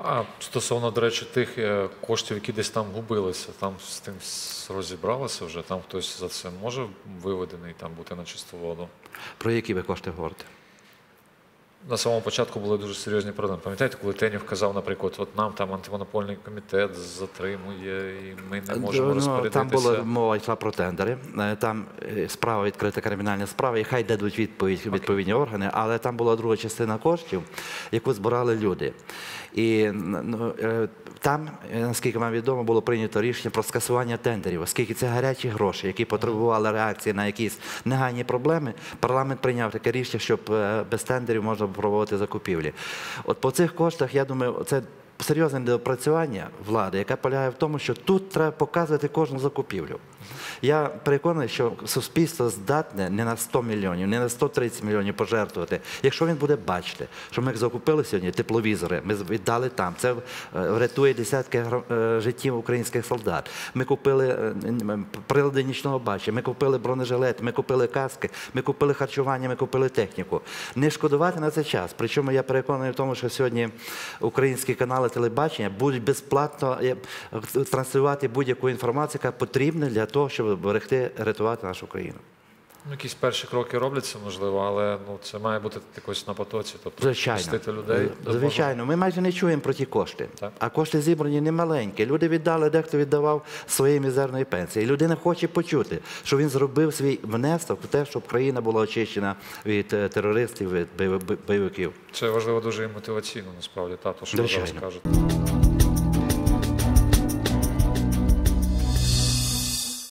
А стосовно, до речі, тих коштів, які десь там губилися, там з тим розібралися вже, там хтось за це може виведений там бути на чисту воду? Про які ви кошти говорите? На самому початку були дуже серйозні проблеми. Пам'ятаєте, коли Тенів казав, наприклад, от нам там антимонопольний комітет затримує, і ми не можемо розпорядитися. Там була мова йшла про тендери, там справа відкрита, кримінальна справа, і хай дадуть відповідні органи, але там була друга частина коштів, яку збирали люди. І там, наскільки вам відомо, було прийнято рішення про скасування тендерів, оскільки це гарячі гроші, які потребували реакції на якісь негайні проблеми, парламент прийняв таке рішення, щоб без тендерів можна проводити закупівлі. От по цих коштах, я думаю, це серйозне недопрацювання влади, яке полягає в тому, що тут треба показувати кожну закупівлю. Я переконаний, що суспільство здатне не на 100 мільйонів, не на 130 мільйонів пожертвувати. Якщо він буде бачити, що ми закупили сьогодні тепловізори, ми віддали там, це врятує десятки життів українських солдат. Ми купили прилади нічного бачення, ми купили бронежилети, ми купили каски, ми купили харчування, ми купили техніку. Не шкодувати на цей час. Причому я переконаний в тому, що сьогодні українські канали телебачення будуть безплатно транслювати будь-яку інформацію, яка потрібна для того, щоб берегти, рятувати нашу країну. Якісь перші кроки робляться, можливо, але це має бути якось на потоці, тобто пустити людей. Звичайно, ми майже не чуємо про ті кошти, так. А кошти зібрані не маленькі. Люди віддали, дехто віддавав своєї мізерної пенсії. І людина хоче почути, що він зробив свій внесок в те, щоб країна була очищена від терористів, від бойовиків. Це важливо дуже і мотиваційно, насправді, то, що ви зараз кажете.